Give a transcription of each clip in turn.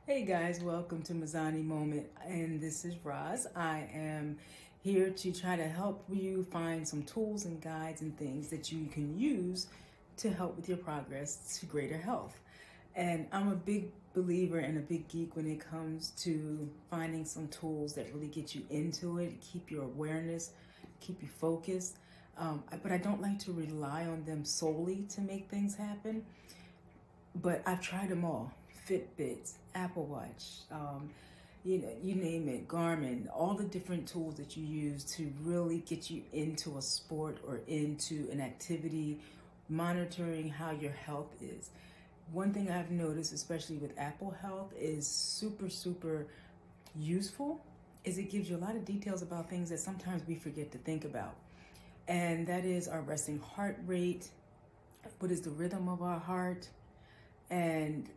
Hey guys, welcome to Mizani Moment, and this is Roz. I am here to try to help you find some tools and guides and things that you can use to help with your progress to greater health. And I'm a big believer and a big geek when it comes to finding some tools that really get you into it, keep your awareness, keep you focused. But I don't like to rely on them solely to make things happen. But I've tried them all. Fitbits, Apple Watch, you name it, Garmin, all the different tools that you use to really get you into a sport or into an activity, monitoring how your health is. One thing I've noticed, especially with Apple Health, is super useful, is it gives you a lot of details about things that sometimes we forget to think about. And that is our resting heart rate, what is the rhythm of our heart, and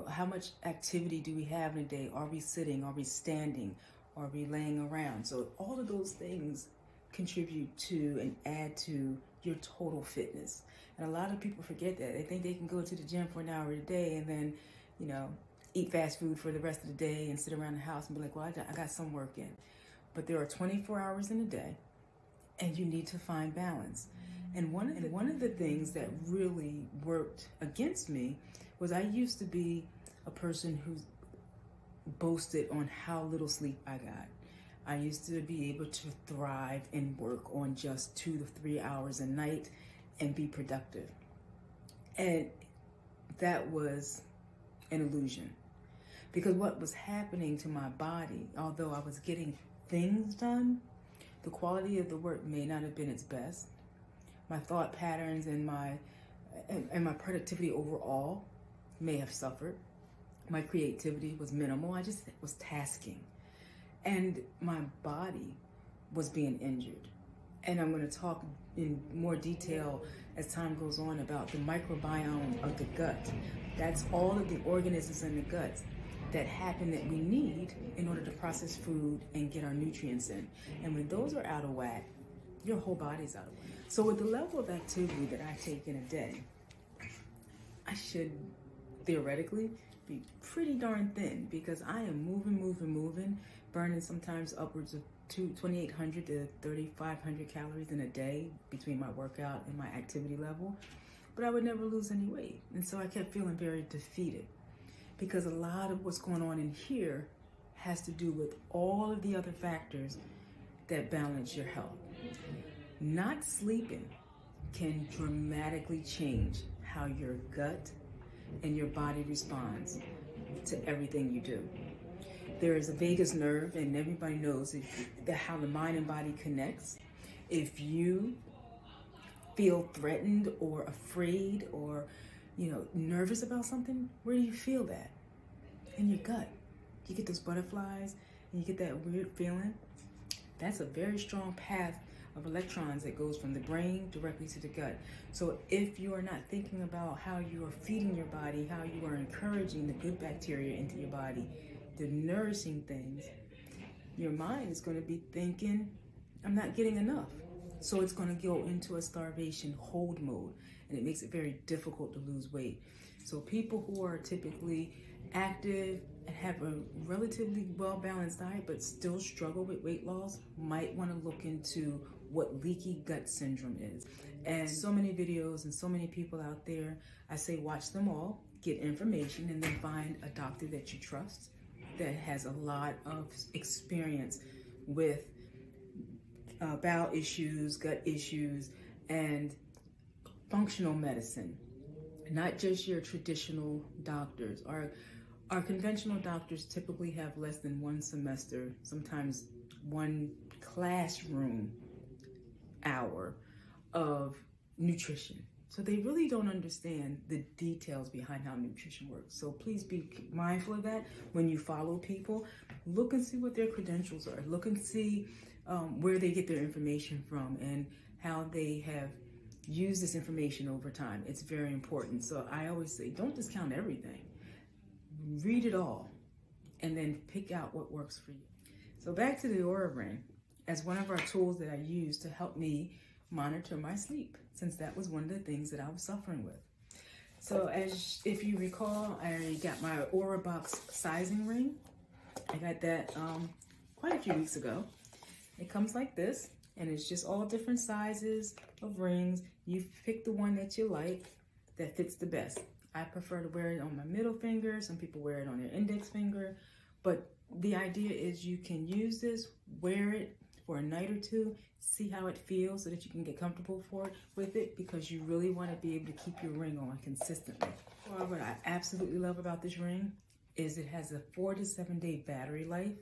how much activity do we have in a day? Are we sitting? Are we standing? Are we laying around? So all of those things contribute to and add to your total fitness. And a lot of people forget that. They think they can go to the gym for an hour a day and then, eat fast food for the rest of the day and sit around the house and be like, well, I got some work in. But there are 24 hours in a day, and you need to find balance. And one of the things that really worked against me was I used to be a person who boasted on how little sleep I got. I used to be able to thrive and work on just 2 to 3 hours a night and be productive. And that was an illusion. Because what was happening to my body, although I was getting things done, the quality of the work may not have been its best. My thought patterns and my productivity overall may have suffered. My creativity was minimal. I just was tasking. And my body was being injured. And I'm going to talk in more detail as time goes on about the microbiome of the gut. That's all of the organisms in the gut that happen that we need in order to process food and get our nutrients in. And when those are out of whack, your whole body's out of whack. So with the level of activity that I take in a day, I should theoretically be pretty darn thin because I am moving, burning sometimes upwards of 2,800 to 3,500 calories in a day between my workout and my activity level. But I would never lose any weight. And so I kept feeling very defeated because a lot of what's going on in here has to do with all of the other factors that balance your health. Not sleeping can dramatically change how your gut and your body responds to everything you do. There is a vagus nerve, and everybody knows how the mind and body connects. If you feel threatened or afraid or nervous about something, where do you feel that? In your gut. You get those butterflies and you get that weird feeling. That's a very strong path of electrons that goes from the brain directly to the gut. So if you are not thinking about how you are feeding your body, how you are encouraging the good bacteria into your body, the nourishing things, your mind is going to be thinking, I'm not getting enough. So it's going to go into a starvation hold mode, and it makes it very difficult to lose weight. So people who are typically active and have a relatively well-balanced diet but still struggle with weight loss might want to look into what leaky gut syndrome is. And so many videos and so many people out there, I say watch them all, get information, and then find a doctor that you trust that has a lot of experience with bowel issues, gut issues, and functional medicine. Not just your traditional doctors. Our conventional doctors typically have less than one semester, sometimes one classroom hour of nutrition. So they really don't understand the details behind how nutrition works. So please be mindful of that when you follow people. Look and see what their credentials are. Look and see where they get their information from and how they have used this information over time. It's very important. So I always say, don't discount everything. Read it all and then pick out what works for you. So back to the Oura Ring as one of our tools that I use to help me monitor my sleep, since that was one of the things that I was suffering with. So if you recall, I got my Aurabox sizing ring. I got that quite a few weeks ago. It comes like this, and it's just all different sizes of rings. You pick the one that you like that fits the best. I prefer to wear it on my middle finger. Some people wear it on their index finger. But the idea is you can use this, wear it for a night or two, see how it feels so that you can get comfortable with it, because you really want to be able to keep your ring on consistently. Well, what I absolutely love about this ring is it has a 4 to 7 day battery life.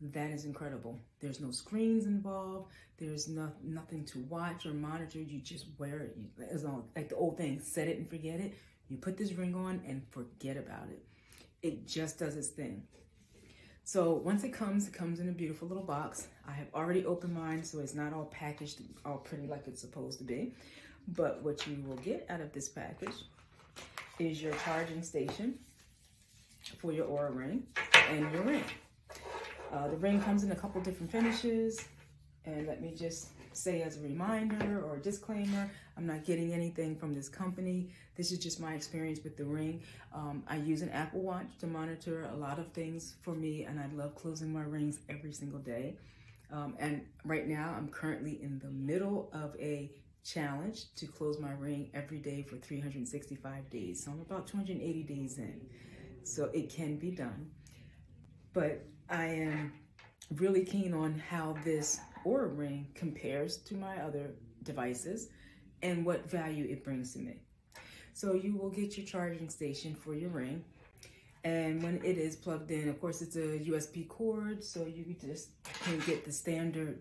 That is incredible. There's no screens involved. There's nothing to watch or monitor. You just wear it. It's like the old thing, set it and forget it. You put this ring on and forget about it. It just does its thing. So once it comes in a beautiful little box. I have already opened mine, so it's not all packaged, all pretty like it's supposed to be. But what you will get out of this package is your charging station for your Aura ring and your ring. The ring comes in a couple different finishes, and let me just say as a reminder or a disclaimer, I'm not getting anything from this company. This is just my experience with the ring. I use an Apple Watch to monitor a lot of things for me, and I love closing my rings every single day. And right now I'm currently in the middle of a challenge to close my ring every day for 365 days. So I'm about 280 days in. So it can be done. But I am really keen on how this Aura ring compares to my other devices and what value it brings to me. So you will get your charging station for your ring, and when it is plugged in, of course it's a USB cord, so you just can get the standard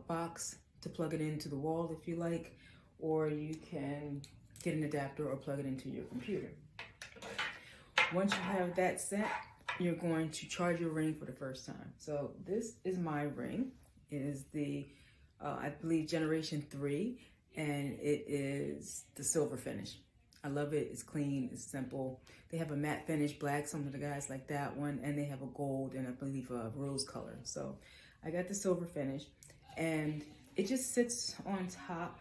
box to plug it into the wall if you like, or you can get an adapter or plug it into your computer. Once you have that set, you're going to charge your ring for the first time. So this is my ring. It is the, I believe, Generation 3, and it is the silver finish. I love it. It's clean. It's simple. They have a matte finish, black. Some of the guys like that one, and they have a gold and I believe a rose color. So I got the silver finish, and it just sits on top.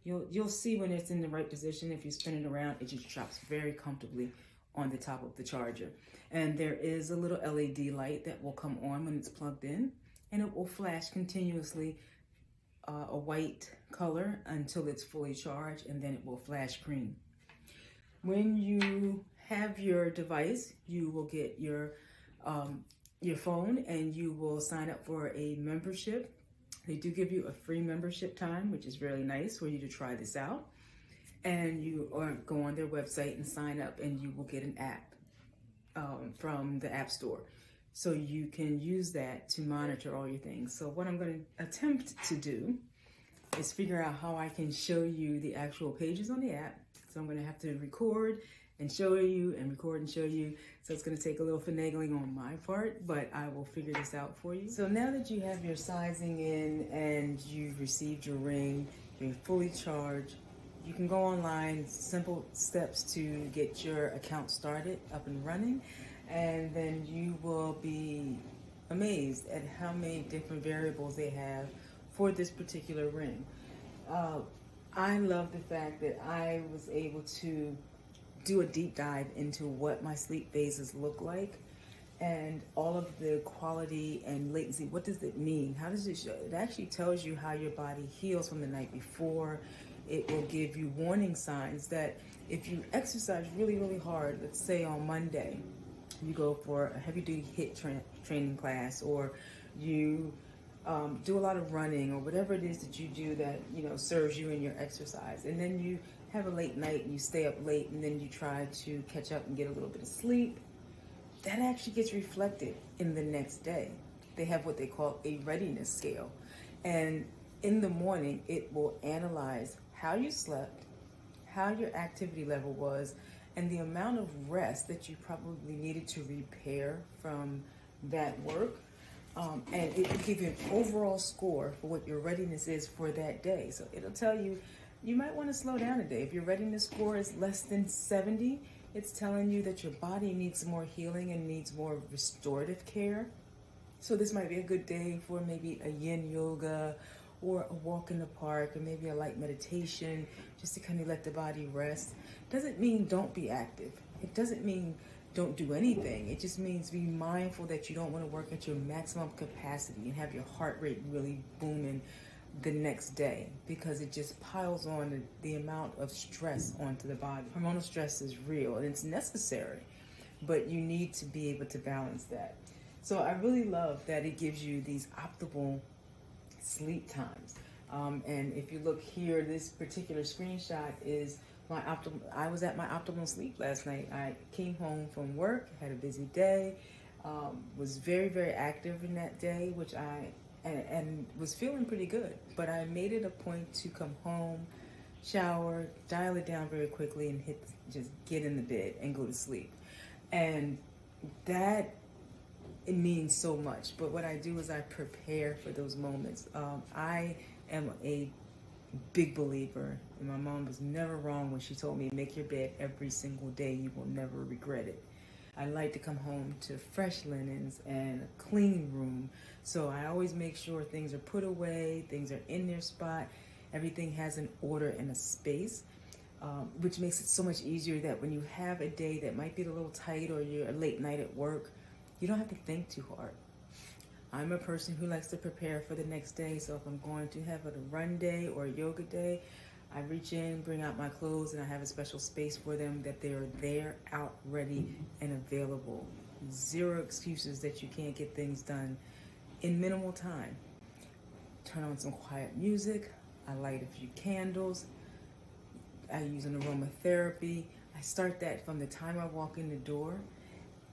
You'll see when it's in the right position. If you spin it around, it just drops very comfortably on the top of the charger. And there is a little LED light that will come on when it's plugged in, and it will flash continuously a white color until it's fully charged, and then it will flash green. When you have your device, you will get your phone, and you will sign up for a membership. They do give you a free membership time, which is really nice for you to try this out. And you go on their website and sign up, and you will get an app from the App Store. So you can use that to monitor all your things. So what I'm going to attempt to do is figure out how I can show you the actual pages on the app. So I'm going to have to record and show you, and record and show you. So it's going to take a little finagling on my part, but I will figure this out for you. So now that you have your sizing in and you've received your ring, you're fully charged, you can go online, simple steps to get your account started, up and running, and then you will be amazed at how many different variables they have for this particular ring. I love the fact that I was able to do a deep dive into what my sleep phases look like and all of the quality and latency. What does it mean? How does it show? It actually tells you how your body heals from the night before. It will give you warning signs that if you exercise really, really hard, let's say on Monday, you go for a heavy duty HIIT training class, or you do a lot of running, or whatever it is that you do that, serves you in your exercise. And then you have a late night and you stay up late, and then you try to catch up and get a little bit of sleep. That actually gets reflected in the next day. They have what they call a Readiness Scale. And in the morning, it will analyze how you slept, how your activity level was, and the amount of rest that you probably needed to repair from that work. And it will give you an overall score for what your readiness is for that day. So it'll tell you, you might want to slow down a day. If your readiness score is less than 70, it's telling you that your body needs more healing and needs more restorative care. So this might be a good day for maybe a yin yoga, or a walk in the park, or maybe a light meditation, just to kind of let the body rest. doesn't mean don't be active. It doesn't mean don't do anything. It just means be mindful that you don't want to work at your maximum capacity and have your heart rate really booming the next day, because it just piles on the amount of stress onto the body. Hormonal stress is real and it's necessary, but you need to be able to balance that. So I really love that it gives you these optimal sleep times. And if you look here, this particular screenshot is my optimal. I was at my optimal sleep last night. I came home from work, had a busy day, was very, very active in that day, which and was feeling pretty good. But I made it a point to come home, shower, dial it down very quickly, and just get in the bed and go to sleep. And that, it means so much. But what I do is I prepare for those moments. I am a big believer, and my mom was never wrong when she told me, make your bed every single day. You will never regret it. I like to come home to fresh linens and a clean room. So I always make sure things are put away, things are in their spot, everything has an order and a space, which makes it so much easier that when you have a day that might be a little tight or you're a late night at work, you don't have to think too hard. I'm a person who likes to prepare for the next day. So if I'm going to have a run day or a yoga day, I reach in, bring out my clothes, and I have a special space for them that they're there, out, ready, and available. Zero excuses that you can't get things done in minimal time. Turn on some quiet music. I light a few candles. I use an aromatherapy. I start that from the time I walk in the door.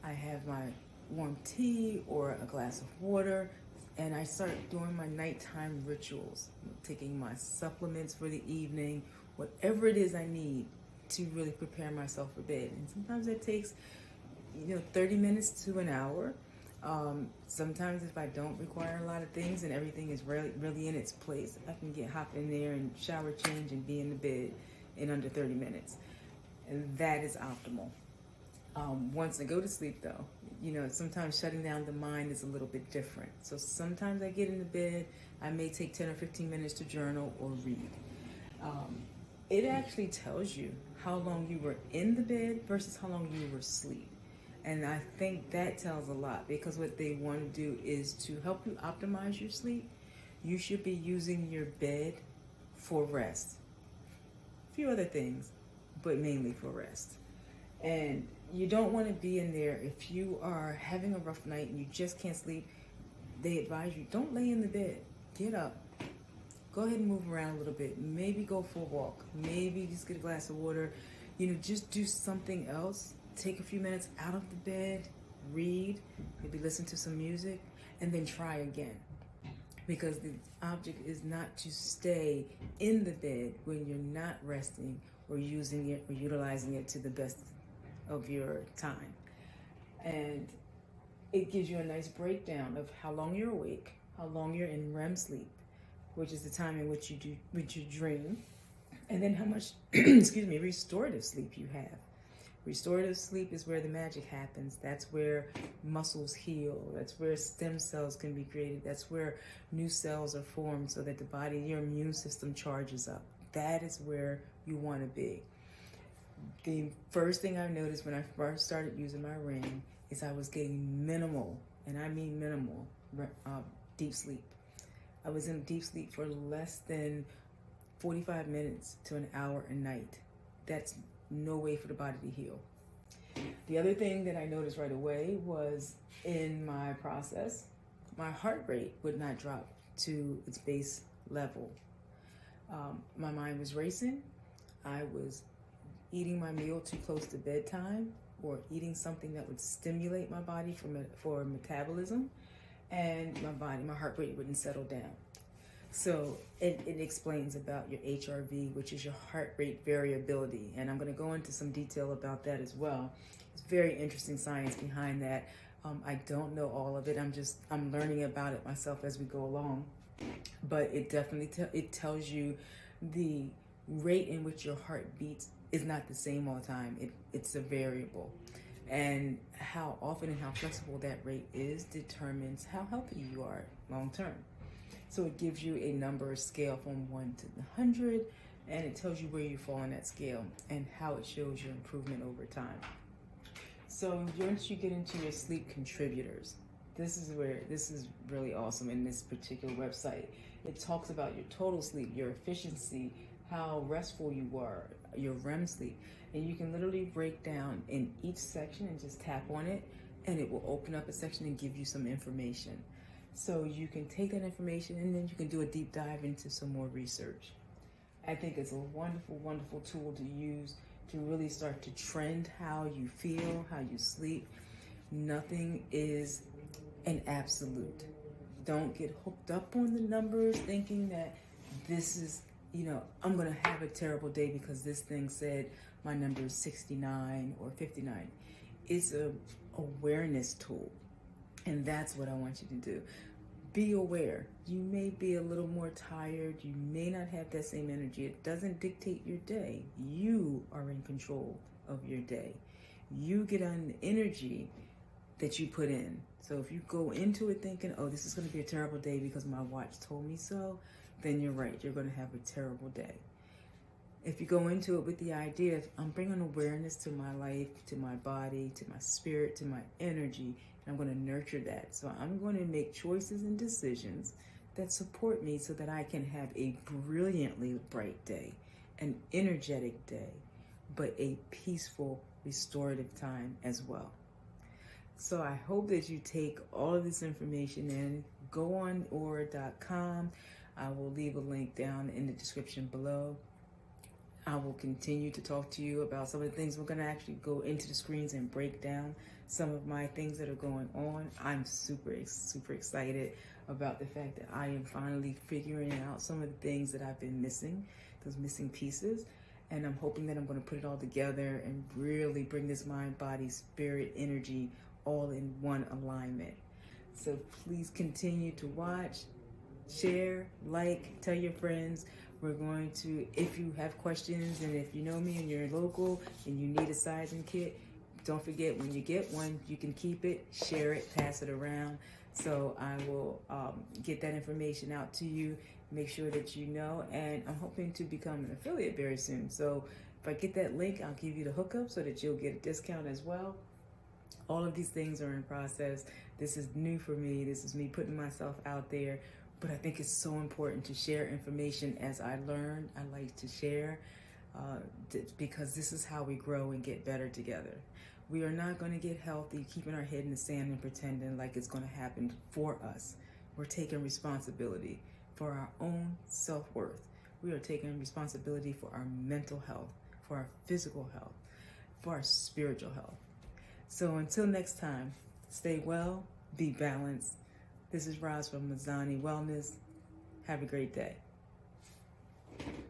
I have my warm tea or a glass of water, and I start doing my nighttime rituals, taking my supplements for the evening, whatever it is I need to really prepare myself for bed. And sometimes it takes 30 minutes to an hour. Sometimes if I don't require a lot of things and everything is really in its place, I can hop in there and shower, change, and be in the bed in under 30 minutes. And that is optimal. Once I go to sleep though, sometimes shutting down the mind is a little bit different. So sometimes I get into bed, I may take 10 or 15 minutes to journal or read. It actually tells you how long you were in the bed versus how long you were asleep. And I think that tells a lot, because what they want to do is to help you optimize your sleep. You should be using your bed for rest. A few other things, but mainly for rest. And you don't want to be in there if you are having a rough night and you just can't sleep. They advise you, don't lay in the bed. Get up. Go ahead and move around a little bit. Maybe go for a walk. Maybe just get a glass of water. Just do something else. Take a few minutes out of the bed, read, maybe listen to some music, and then try again. Because the object is not to stay in the bed when you're not resting or using it or utilizing it to the best of your time. And it gives you a nice breakdown of how long you're awake, how long you're in REM sleep, which is the time in which you dream, and then how much restorative sleep you have. Restorative sleep is where the magic happens. That's where muscles heal. That's where stem cells can be created. That's where new cells are formed so that your immune system charges up. That is where you want to be. The first thing I noticed when I first started using my ring is I was getting minimal, and I mean minimal, deep sleep. I was in deep sleep for less than 45 minutes to an hour a night. That's no way for the body to heal. The other thing that I noticed right away was in my process, my heart rate would not drop to its base level. My mind was racing. I was eating my meal too close to bedtime, or eating something that would stimulate my body for metabolism, and my heart rate wouldn't settle down. So it explains about your HRV, which is your heart rate variability. And I'm going to go into some detail about that as well. It's very interesting science behind that. I don't know all of it. I'm learning about it myself as we go along. But it definitely it tells you the rate in which your heart beats is not the same all the time. It's a variable. And how often and how flexible that rate is determines how healthy you are long term. So it gives you a number scale from 1 to 100, and it tells you where you fall on that scale and how it shows your improvement over time. So once you get into your sleep contributors, this is really awesome in this particular website. It talks about your total sleep, your efficiency, how restful you were, your REM sleep. And you can literally break down in each section and just tap on it, and it will open up a section and give you some information. So you can take that information and then you can do a deep dive into some more research. I think it's a wonderful, wonderful tool to use to really start to trend how you feel, how you sleep. Nothing is an absolute. Don't get hooked up on the numbers thinking that this is, I'm going to have a terrible day because this thing said my number is 69 or 59. It's a awareness tool. And that's what I want you to do. Be aware. You may be a little more tired. You may not have that same energy. It doesn't dictate your day. You are in control of your day. You get on the energy that you put in. So if you go into it thinking, oh, this is going to be a terrible day because my watch told me so, then you're right. You're going to have a terrible day. If you go into it with the idea of, I'm bringing awareness to my life, to my body, to my spirit, to my energy, and I'm going to nurture that. So I'm going to make choices and decisions that support me so that I can have a brilliantly bright day, an energetic day, but a peaceful, restorative time as well. So I hope that you take all of this information in. Go on Aura.com. I will leave a link down in the description below. I will continue to talk to you about some of the things. We're going to actually go into the screens and break down some of my things that are going on. I'm super excited about the fact that I am finally figuring out some of the things that I've been missing, those missing pieces. And I'm hoping that I'm going to put it all together and really bring this mind, body, spirit, energy all in one alignment. So please continue to watch, share, like, tell your friends. We're going to, if you have questions and if you know me and you're local and you need a sizing kit, don't forget when you get one, you can keep it, share it, pass it around. So I will get that information out to you, make sure that you know, and I'm hoping to become an affiliate very soon. So if I get that link, I'll give you the hookup so that you'll get a discount as well. All of these things are in process. This is new for me. This is me putting myself out there. But I think it's so important to share information as I learn. I like to share because this is how we grow and get better together. We are not going to get healthy keeping our head in the sand and pretending like it's going to happen for us. We're taking responsibility for our own self-worth. We are taking responsibility for our mental health, for our physical health, for our spiritual health. So until next time, stay well, be balanced. This is Roz from Mizani Wellness. Have a great day.